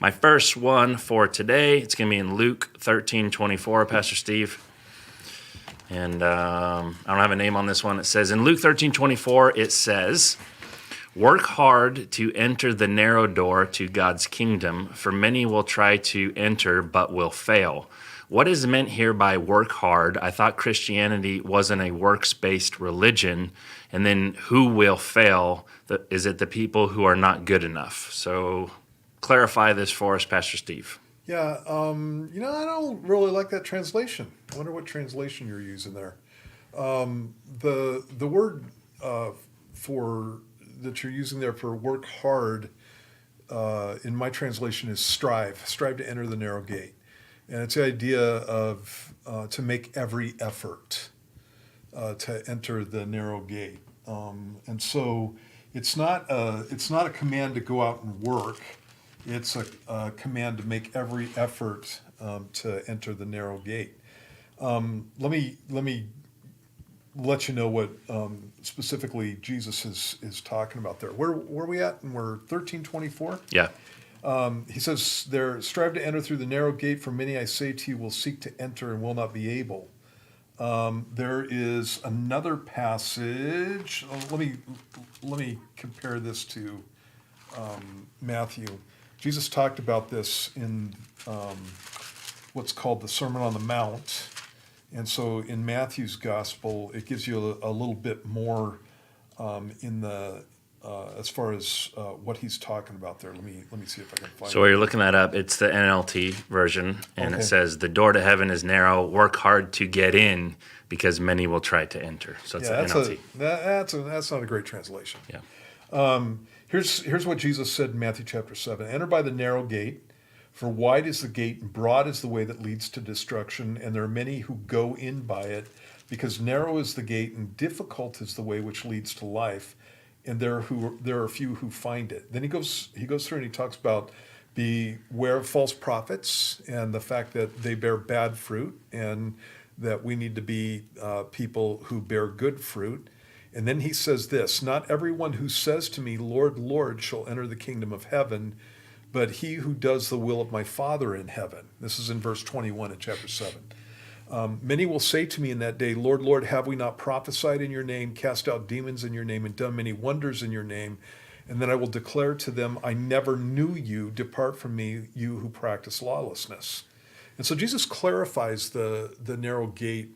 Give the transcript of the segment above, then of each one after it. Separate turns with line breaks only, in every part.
My first one for today, it's going to be in Luke 13:24, Pastor Steve. And I don't have a name on this one. It says, in Luke 13:24, it says, work hard to enter the narrow door to God's kingdom, for many will try to enter but will fail. What is meant here by work hard? I thought Christianity wasn't a works-based religion. And then who will fail? Is it the people who are not good enough? So clarify this for us, Pastor Steve.
Yeah, I don't really like that translation. I wonder what translation you're using there. The word for that you're using there for work hard in my translation is strive to enter the narrow gate, and it's the idea of to make every effort to enter the narrow gate, and so it's not a command to go out and work. It's a command to make every effort to enter the narrow gate. Let me let you know what specifically Jesus is talking about there. Where are we at? And we're 13:24.
Yeah.
He says there, strive to enter through the narrow gate, for many I say to you will seek to enter and will not be able. There is another passage. Let me compare this to Matthew. Jesus talked about this in what's called the Sermon on the Mount. And so in Matthew's gospel, it gives you a little bit more in the as far as what he's talking about there. Let me see if I can find it.
So while you're looking that up, it's the NLT version, and
Okay.
It says, the door to heaven is narrow, work hard to get in, because many will try to enter. So it's
Yeah,
the NLT.
that's not a great translation.
Yeah.
Here's what Jesus said in Matthew chapter 7. Enter by the narrow gate, for wide is the gate and broad is the way that leads to destruction, and there are many who go in by it, because narrow is the gate and difficult is the way which leads to life, and there are few who find it. Then he goes through and he talks about beware of false prophets and the fact that they bear bad fruit, and that we need to be people who bear good fruit. And then he says this, not everyone who says to me, Lord, Lord, shall enter the kingdom of heaven, but he who does the will of my Father in heaven. This is in verse 21 in chapter 7. Many will say to me in that day, Lord, Lord, have we not prophesied in your name, cast out demons in your name, and done many wonders in your name? And then I will declare to them, I never knew you. Depart from me, you who practice lawlessness. And so Jesus clarifies the narrow gate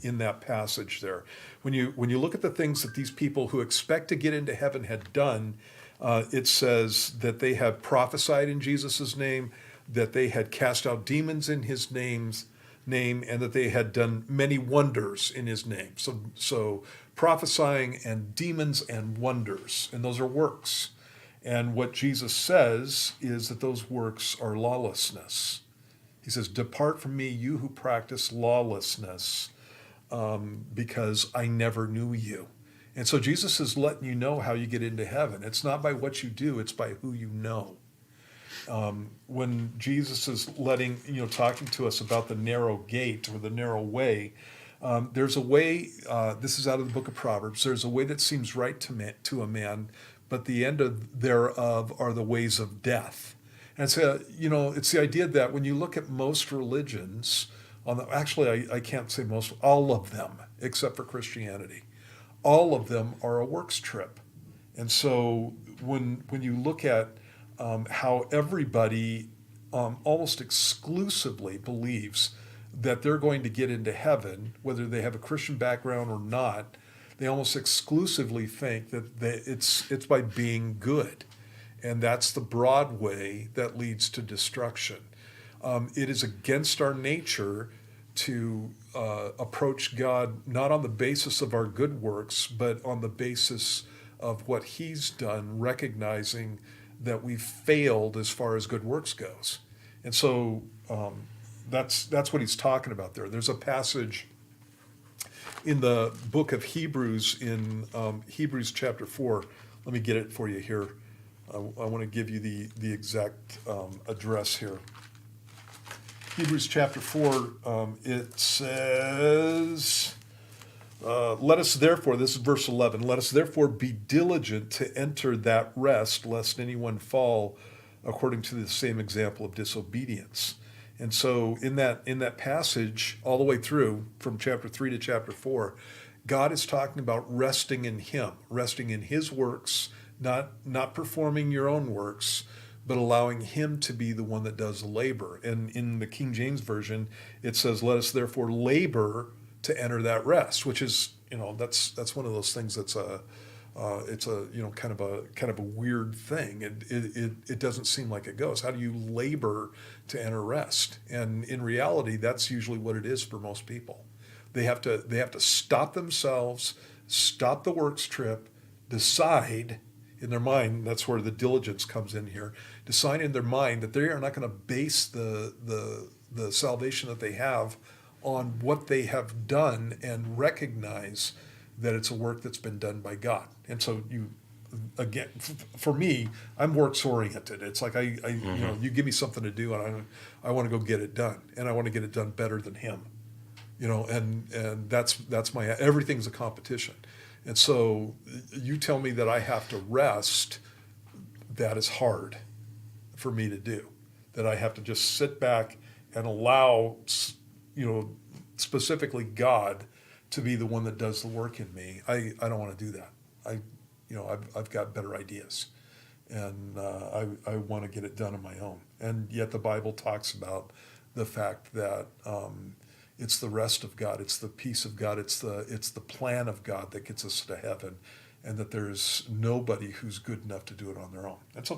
in that passage there. When you look at the things that these people who expect to get into heaven had done, it says that they had prophesied in Jesus' name, that they had cast out demons in his name, and that they had done many wonders in his name. So prophesying and demons and wonders, and those are works. And what Jesus says is that those works are lawlessness. He says, depart from me, you who practice lawlessness, because I never knew you. And so Jesus is letting you know how you get into heaven. It's not by what you do, it's by who you know. When Jesus is talking to us about the narrow gate or the narrow way, there's a way, this is out of the book of Proverbs, there's a way that seems right to a man, but the end thereof are the ways of death. And so, it's the idea that when you look at most religions, I can't say most, all of them, except for Christianity, all of them are a works trip. And so when you look at how everybody almost exclusively believes that they're going to get into heaven, whether they have a Christian background or not, they almost exclusively think that it's by being good. And that's the broad way that leads to destruction. It is against our nature to approach God not on the basis of our good works, but on the basis of what he's done, recognizing that we've failed as far as good works goes. And so that's what he's talking about there. There's a passage in the book of Hebrews, in Hebrews chapter 4. Let me get it for you here. I want to give you the exact address here. Hebrews chapter 4, it says, let us therefore, this is verse 11, let us therefore be diligent to enter that rest, lest anyone fall according to the same example of disobedience. And so in that passage, all the way through from chapter 3 to chapter 4, God is talking about resting in him, resting in his works, not performing your own works, but allowing him to be the one that does the labor. And in the King James Version, it says, let us therefore labor to enter that rest, which is, that's one of those things that's it's a kind of a weird thing. It doesn't seem like it goes. How do you labor to enter rest? And in reality, that's usually what it is for most people. They have to stop themselves, stop the works trip, decide in their mind. That's where the diligence comes in here. Decide in their mind that they are not going to base the salvation that they have on what they have done, and recognize that it's a work that's been done by God. And so again, for me, I'm works oriented. It's like you give me something to do, and I want to go get it done, and I want to get it done better than him. And that's my, everything's a competition. And so you tell me that I have to rest, that is hard for me to do. That I have to just sit back and allow, specifically God to be the one that does the work in me. I don't want to do that. I've got better ideas, and I want to get it done on my own. And yet the Bible talks about the fact that it's the rest of God, it's the peace of God, it's the plan of God that gets us to heaven, and that there's nobody who's good enough to do it on their own. That's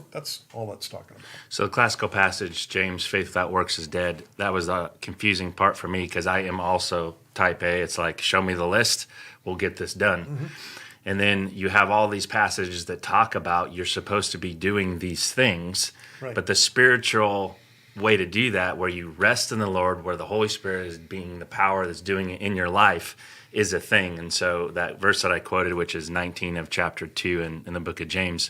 all that's talking about.
So the classical passage, James, faith without works is dead. That was a confusing part for me, because I am also type A. It's like, show me the list, we'll get this done. Mm-hmm. And then you have all these passages that talk about you're supposed to be doing these things, right. But the spiritual way to do that, where you rest in the Lord, where the Holy Spirit is being the power that's doing it in your life, is a thing. And so that verse that I quoted, which is 19 of chapter 2 in the book of James,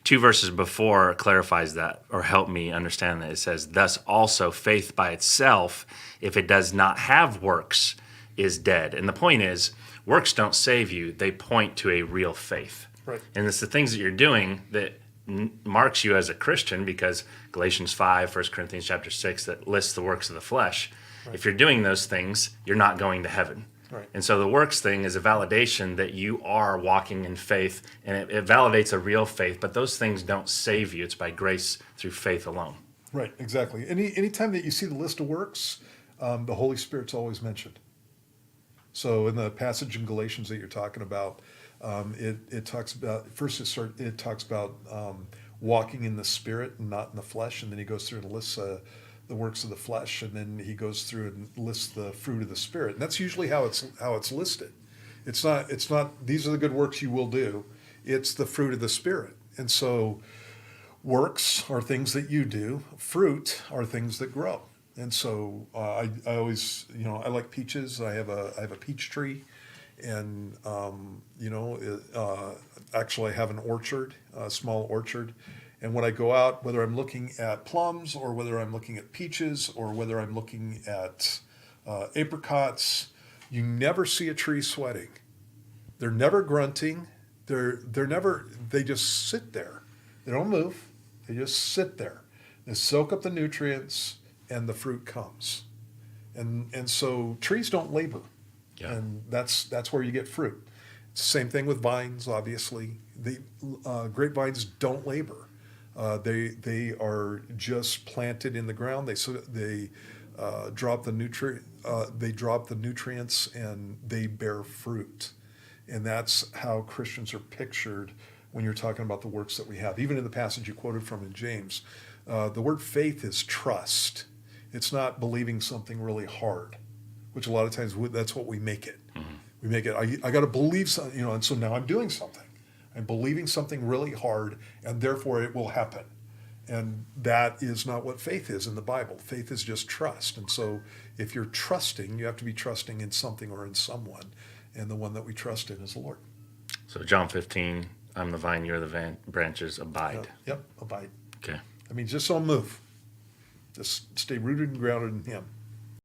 2 verses before clarifies that, or help me understand that. It says, thus also faith by itself, if it does not have works, is dead. And the point is, works don't save you. They point to a real faith.
Right.
And it's the things that you're doing that marks you as a Christian, because Galatians 5, 1 Corinthians chapter 6, that lists the works of the flesh. Right. If you're doing those things, you're not going to heaven.
Right.
And so the works thing is a validation that you are walking in faith, and it validates a real faith, but those things don't save you. It's by grace through faith alone.
Right, exactly. Anytime that you see the list of works, the Holy Spirit's always mentioned. So in the passage in Galatians that you're talking about, it talks about, first it talks about walking in the Spirit and not in the flesh, and then he goes through and lists the works of the flesh, and then he goes through and lists the fruit of the Spirit. And that's usually how it's listed. It's not these are the good works you will do. It's the fruit of the Spirit. And so works are things that you do. Fruit are things that grow. And so I always, I like peaches. I have a peach tree, and actually I have an orchard, a small orchard. And when I go out, whether I'm looking at plums, or whether I'm looking at peaches, or whether I'm looking at apricots, you never see a tree sweating. They're never grunting. They just sit there. They don't move. They just sit there. They soak up the nutrients, and the fruit comes. And so trees don't labor. Yeah. And that's where you get fruit. It's the same thing with vines, obviously. Grapevines don't labor. They are just planted in the ground. They drop the nutrients, and they bear fruit. And that's how Christians are pictured when you're talking about the works that we have. Even in the passage you quoted from in James, the word faith is trust. It's not believing something really hard, which a lot of times that's what we make it. Mm-hmm. We make it, I got to believe something, and so now I'm doing something. I'm believing something really hard, and therefore it will happen. And that is not what faith is in the Bible. Faith is just trust. And so if you're trusting, you have to be trusting in something or in someone. And the one that we trust in is the Lord.
So John 15, I'm the vine, you're the branches, abide.
Yep, abide.
Okay.
I mean, just don't move. Just stay rooted and grounded in him.